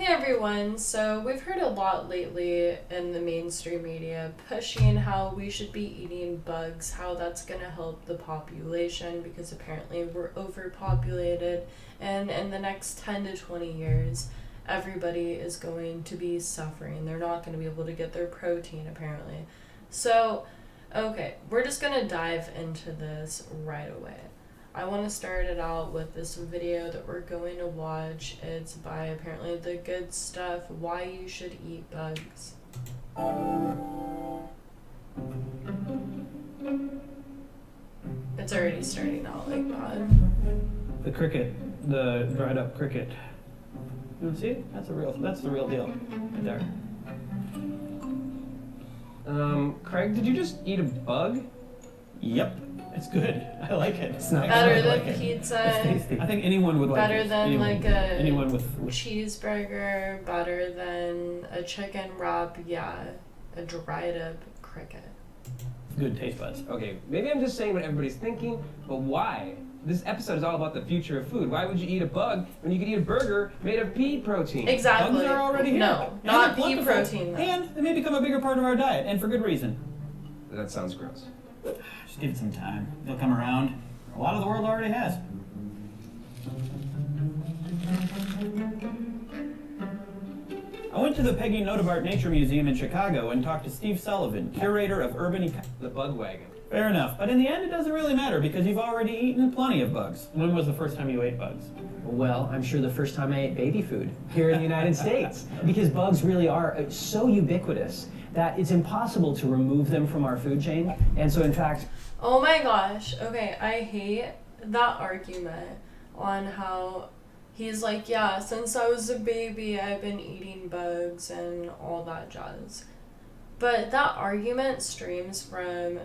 Hey everyone, so we've heard a lot lately in the mainstream media pushing how we should be eating bugs, how that's going to help the population because apparently we're overpopulated, and in the next 10 to 20 years everybody is going to be suffering. They're not going to be able to get their protein apparently. So, okay, we're just going to dive into this right away. I want to start it out with this video that we're going to watch. It's by apparently The Good Stuff, Why You Should Eat Bugs. It's already starting out like that. The cricket, the dried up cricket. You want to see? That's the real deal right there. Craig, did you just eat a bug? Yep. It's good. I like it. It's not Better than like pizza. It's tasty. I think anyone would like Better it. than like a anyone with cheeseburger. Better than a chicken wrap. Yeah, a dried up cricket. good taste buds. Okay, maybe I'm just saying what everybody's thinking, but why? This episode is all about the future of food. Why would you eat a bug when you could eat a burger made of pea protein? Exactly. Bugs are already here. No, And not they're pea plentiful, protein though. And they may become a bigger part of our diet, and for good reason. That sounds gross. Just give it some time. They'll come around. A lot of the world already has. I went to the Peggy Notebart Nature Museum in Chicago and talked to Steve Sullivan, curator of urban The bug wagon. Fair enough, but in the end it doesn't really matter because you've already eaten plenty of bugs. When was the first time you ate bugs? Well, I'm sure the first time I ate baby food here in the United States, because bugs really are so ubiquitous that it's impossible to remove them from our food chain. And so in fact... Oh my gosh, okay, I hate that argument on how he's like, yeah, since I was a baby I've been eating bugs and all that jazz. But that argument streams from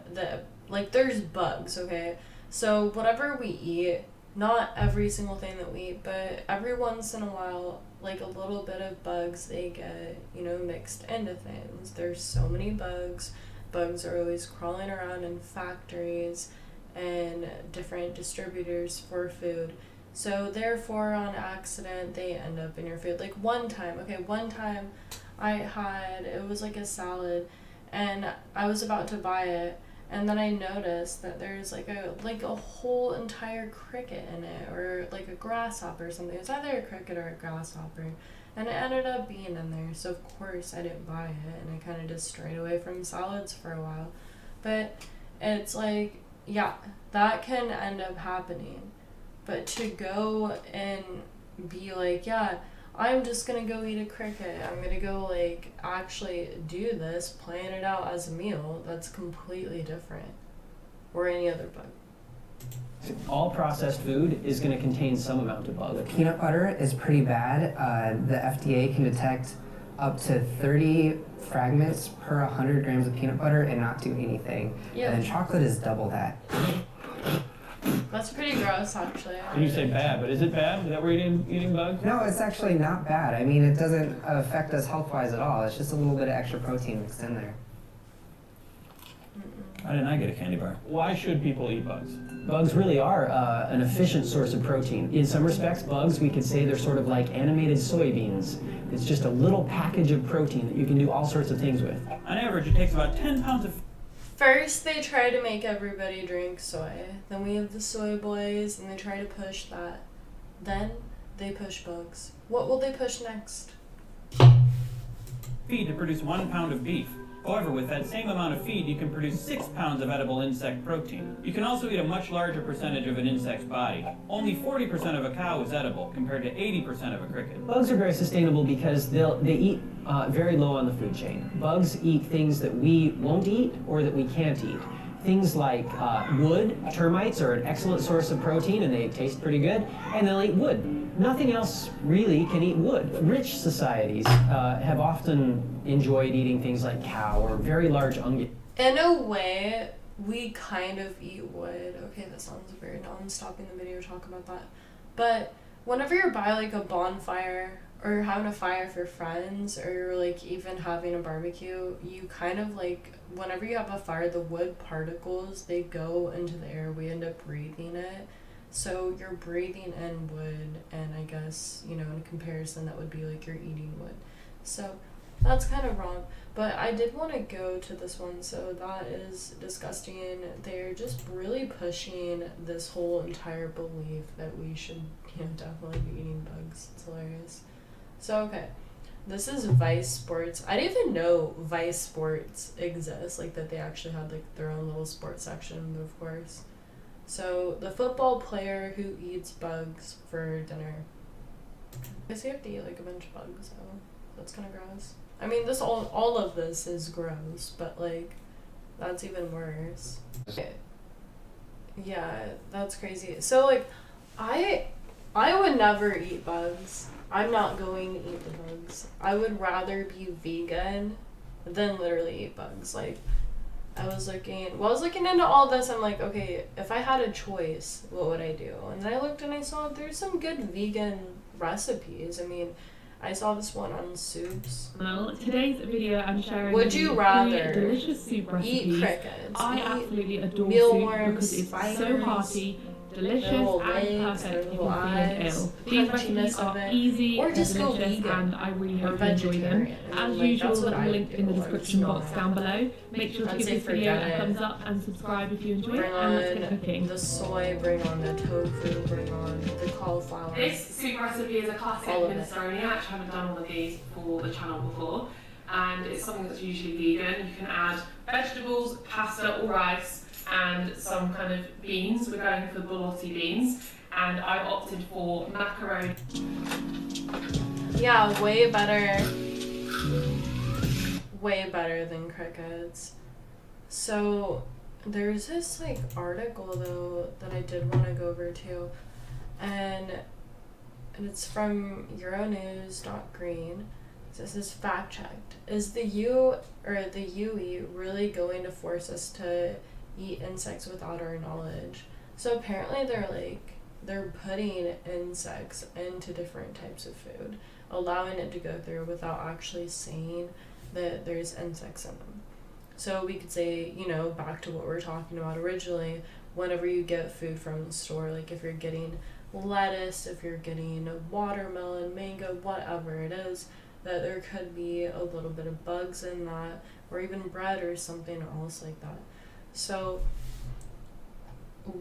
there's bugs, okay? So whatever we eat, not every single thing that we eat, but every once in a while, like a little bit of bugs, they get, mixed into things. There's so many bugs. Bugs are always crawling around in factories and different distributors for food. So therefore, on accident, they end up in your food. Like one time it was like a salad, and I was about to buy it, and then I noticed that there's like a whole entire cricket in it, or like a grasshopper or something. It's either a cricket or a grasshopper, and it ended up being in there. So of course I didn't buy it, and I kind of just strayed away from salads for a while. But it's like, yeah, that can end up happening. But to go and be like, yeah, I'm just gonna go eat a cricket, I'm gonna go actually do this, plan it out as a meal, that's completely different. Or any other bug. All processed food is going to contain some amount of bug. Peanut butter is pretty bad. The FDA can detect up to 30 fragments per 100 grams of peanut butter and not do anything. Yeah. And then chocolate is double that. That's pretty gross, actually. And you say bad, but is it bad that we're eating bugs? No, it's actually not bad. I mean, it doesn't affect us health-wise at all. It's just a little bit of extra protein mixed in there. How didn't I get a candy bar? Why should people eat bugs? Bugs really are an efficient source of protein. In some respects, bugs, we could say they're sort of like animated soybeans. It's just a little package of protein that you can do all sorts of things with. On average, it takes about 10 pounds of... First, they try to make everybody drink soy. Then we have the soy boys, and they try to push that. Then, they push bugs. What will they push next? feed to produce 1 pound of beef. However, with that same amount of feed, you can produce 6 pounds of edible insect protein. You can also eat a much larger percentage of an insect's body. Only 40% of a cow is edible, compared to 80% of a cricket. Bugs are very sustainable because they eat very low on the food chain. Bugs eat things that we won't eat or that we can't eat. Things like wood. Termites are an excellent source of protein and they taste pretty good, and they'll eat wood. Nothing else really can eat wood. Rich societies have often enjoyed eating things like cow or very large ungulates. In a way, we kind of eat wood. Okay, that sounds weird. Now I'm stopping the video to talk about that. But whenever you're by like a bonfire or you're having a fire for friends or you're like even having a barbecue, you kind of like, whenever you have a fire, the wood particles, they go into the air. We end up breathing it. So you're breathing in wood, and I guess, in comparison, that would be like you're eating wood. So that's kind of wrong. But I did want to go to this one, so that is disgusting. They're just really pushing this whole entire belief that we should, definitely be eating bugs. It's hilarious. So, okay. This is Vice Sports. I didn't even know Vice Sports exists, like that they actually had like their own little sports section, but of course. So, the football player who eats bugs for dinner. I guess you have to eat like a bunch of bugs, so that's kind of gross. I mean, this all of this is gross, but like, that's even worse. Yeah, that's crazy. So like, I would never eat bugs. I'm not going to eat the bugs. I would rather be vegan than literally eat bugs. Like, I was looking into all this. I'm like, okay, if I had a choice, what would I do? And then I looked and I saw there's some good vegan recipes. I mean, I saw this one on soups. Well, today's video I'm sharing Would you rather delicious soup recipes. Eat crickets? I absolutely adore mealworms, soup because it's so spiders, hearty, delicious, little and legs, perfect if little you're feeling eyes, ill. These crunchiness recipes of are it, easy, or just go delicious, vegan, and I really or hope you enjoy them. vegetarian. As Like, usual, that's what the I link do. in the I'm description just box not- down below. Make sure to I'd give say this video forget a it. thumbs up and subscribe if you enjoy it, Bring and let's get on cooking. the soy, bring on the tofu, bring on the cauliflower. This soup recipe is a classic All of it. minestrone. I actually haven't done one of these for the channel before, and it's something that's usually vegan. You can add vegetables, pasta or rice, and some kind of beans. We're going for bolotti beans, and I opted for macaroni. Yeah, way better. Way better than crickets. So there's this like article though that I did want to go over too, and it's from Euronews.green. This is fact checked. Is the UE really going to force us to eat insects without our knowledge? So apparently they're putting insects into different types of food, allowing it to go through without actually saying that there's insects in them. So we could say, back to what we were talking about originally, whenever you get food from the store, like if you're getting lettuce, if you're getting a watermelon, mango, whatever it is, that there could be a little bit of bugs in that, or even bread or something else like that. So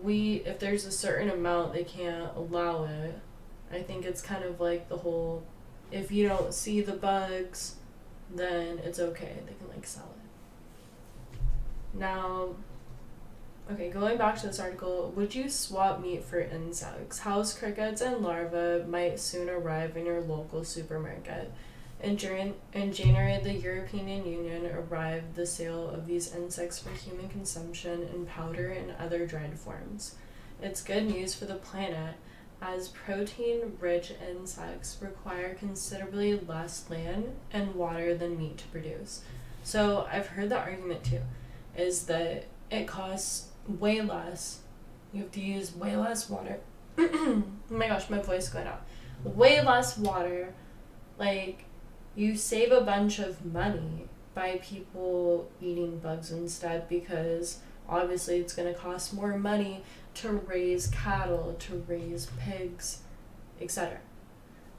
if there's a certain amount, they can't allow it. I think it's kind of like the whole, if you don't see the bugs, then it's okay. They can sell it. Now, okay, going back to this article, would you swap meat for insects? House crickets and larvae might soon arrive in your local supermarket. In January, the European Union arrived the sale of these insects for human consumption in powder and other dried forms. It's good news for the planet, as protein-rich insects require considerably less land and water than meat to produce. So I've heard the argument too, is that it costs way less. You have to use way less water. Oh my gosh, my voice is going out. Way less water. You save a bunch of money by people eating bugs instead, because obviously it's going to cost more money to raise cattle, to raise pigs, etc.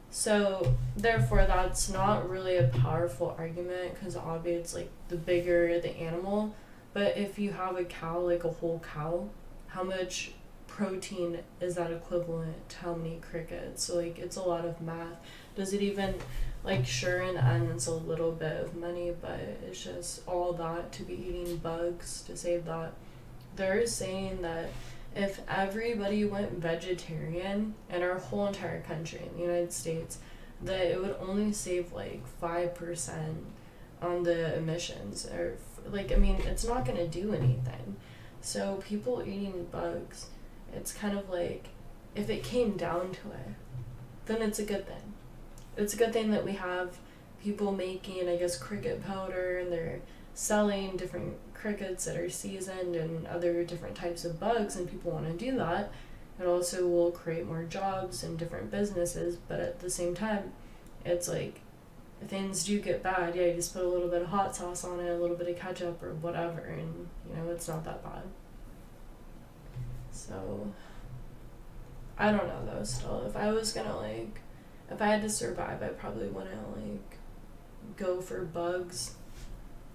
So therefore that's not really a powerful argument, because obviously the bigger the animal, but if you have a cow, like a whole cow, how much protein is that equivalent to how many crickets? So it's a lot of math. Does it even, sure, in the end it's a little bit of money, but it's just all that to be eating bugs to save that. They're saying that if everybody went vegetarian in our whole entire country, in the United States, that it would only save 5% on the emissions, or it's not going to do anything. So people eating bugs, it's kind of if it came down to it, then it's a good thing. It's a good thing that we have people making, cricket powder, and they're selling different crickets that are seasoned and other different types of bugs, and people want to do that. It also will create more jobs and different businesses, but at the same time, it's if things do get bad, you just put a little bit of hot sauce on it, a little bit of ketchup or whatever, and it's not that bad. So I don't know though, still. If I was gonna, like, if I had to survive, I probably wouldn't, like, go for bugs.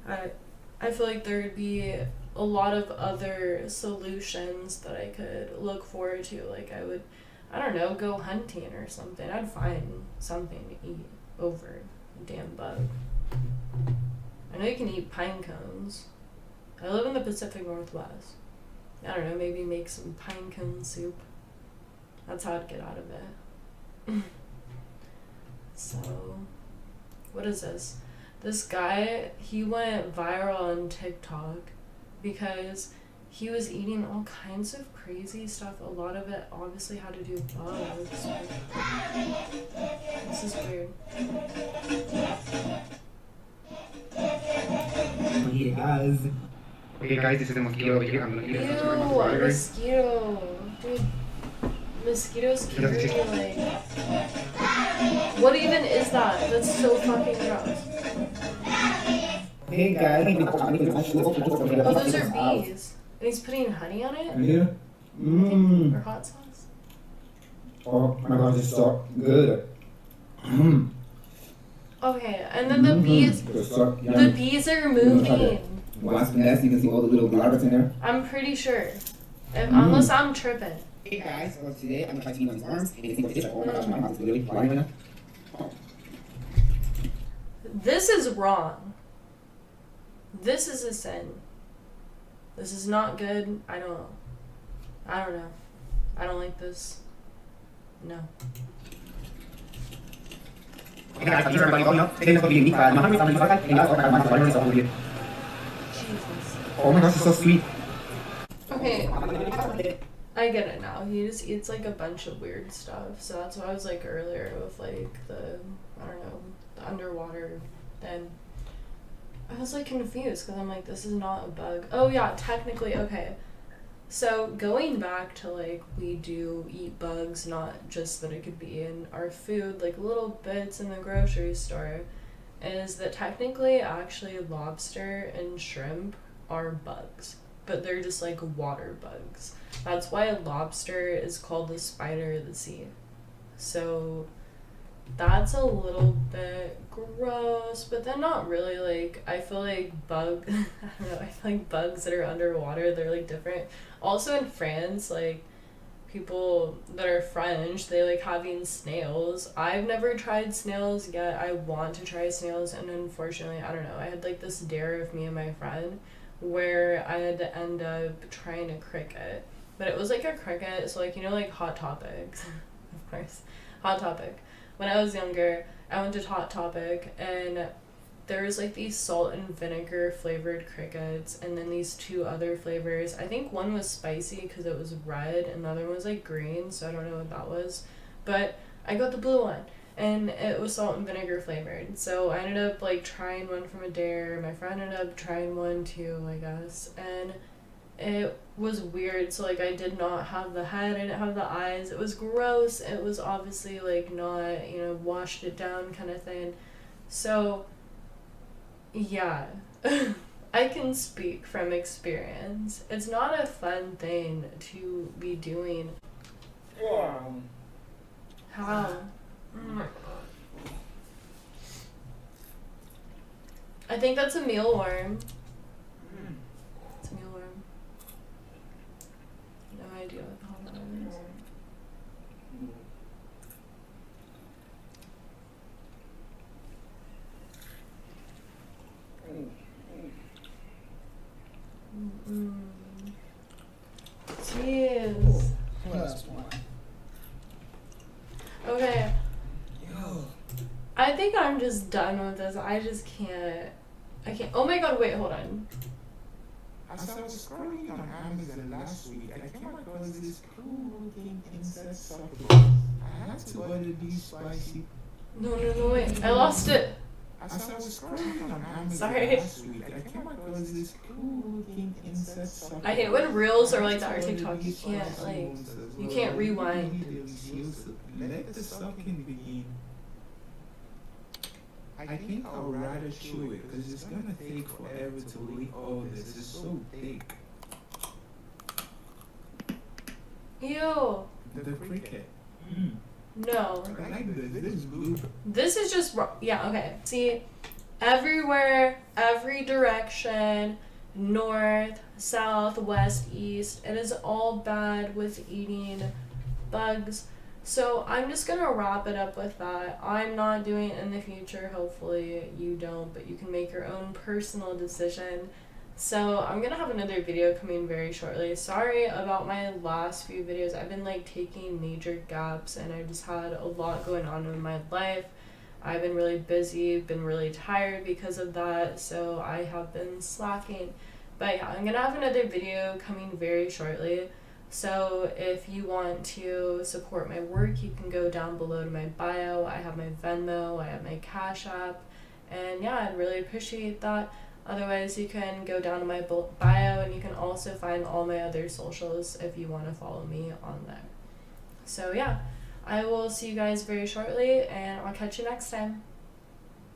I feel like there'd be a lot of other solutions that I could look forward to. Like, I don't know, go hunting or something. I'd find something to eat over a damn bug. I know you can eat pine cones. I live in the Pacific Northwest. I don't know, maybe make some pine cone soup. That's how I'd get out of it. So, what is this? This guy, he went viral on TikTok because he was eating all kinds of crazy stuff. A lot of it obviously had to do with bugs. This is weird. Hey guys, this is a mosquito over here. I'm gonna eat it. Ew, a mosquito. Dude, mosquitoes carry, like... What even is that? That's so fucking gross. Hey guys. Oh, those are bees. And he's putting honey on it? Yeah. Mmm. Or hot sauce? Oh my god, this is so good. Mmm. Okay, and then the bees... The bees are moving. Wasp nest, you can see all the little larvae in there. I'm pretty sure. Unless I'm tripping. Hey guys, so today I'm gonna try to eat one of these arms. And you see what it is like, oh my gosh, my mouth is literally flying right now. This is wrong. This is a sin. This is not good. I don't know. I don't like this. No. Hey guys, I'm sure everybody know, today is going to be a meat fry. I'm hungry, so I'm going to eat and guys, my mouth is watering, so I'm going to Jesus. Oh my gosh, it's so sweet. Okay. I get it now. He just eats like a bunch of weird stuff. So that's what I was like earlier with like the, I don't know, the underwater thing. I was like confused because I'm like, this is not a bug. Oh yeah, technically, okay. So going back to like, we do eat bugs, not just that it could be in our food, like little bits in the grocery store, is that technically actually lobster and shrimp are bugs, but they're just like water bugs. That's why a lobster is called the spider of the sea. So that's a little bit gross, but then not really. Like, I feel like I don't know, I feel like bugs that are underwater, they're like different. Also in France, like, people that are French, they like having snails. I've never tried snails yet. I want to try snails, and unfortunately, I don't know, I had like this dare of me and my friend where I had to end up trying a cricket. But it was like a cricket, so like, you know, like Hot Topics, of course, Hot Topic. When I was younger, I went to Hot Topic, and there was like these salt and vinegar flavored crickets, and then these two other flavors. I think one was spicy because it was red, and the other one was like green, so I don't know what that was. But I got the blue one, and it was salt and vinegar flavored. So I ended up like trying one from a dare. My friend ended up trying one too, I guess, and it was weird. So like, I did not have the head, I didn't have the eyes. It was gross. It was obviously like not, you know, washed it down kind of thing. So yeah, I can speak from experience. It's not a fun thing to be doing. Wow. How? I think that's a mealworm. It's a mealworm. No idea what the hell that is. Jeez. Okay. I think I'm just done with this. I just can't. I can't. Oh my god, wait, hold on. As I was scrolling on Amazon last week, I came across this cool-looking insect supplement. I had to order these spicy. No, wait. I lost it. As I was scrolling on Amazon Sorry. last week, I came across this cool-looking insect supplement. I hate when reels are like that or TikTok. You can't, like, you can't rewind. Let the sucking begin. I think I'll rather chew it because it's gonna take forever to lick all this. It's so thick. Ew. The cricket. No. I like this is blue. This is just, yeah, okay. See, everywhere, every direction, north, south, west, east, it is all bad with eating bugs. So I'm just gonna wrap it up with that. I'm not doing it in the future. Hopefully you don't, but you can make your own personal decision. So I'm gonna have another video coming very shortly. Sorry about my last few videos. I've been like taking major gaps and I just had a lot going on in my life. I've been really busy, been really tired because of that, so I have been slacking. But yeah, I'm gonna have another video coming very shortly. So if you want to support my work, you can go down below to my bio. I have my Venmo, I have my Cash App, and yeah, I'd really appreciate that. Otherwise, you can go down to my bio and you can also find all my other socials if you want to follow me on there. So yeah, I will see you guys very shortly and I'll catch you next time.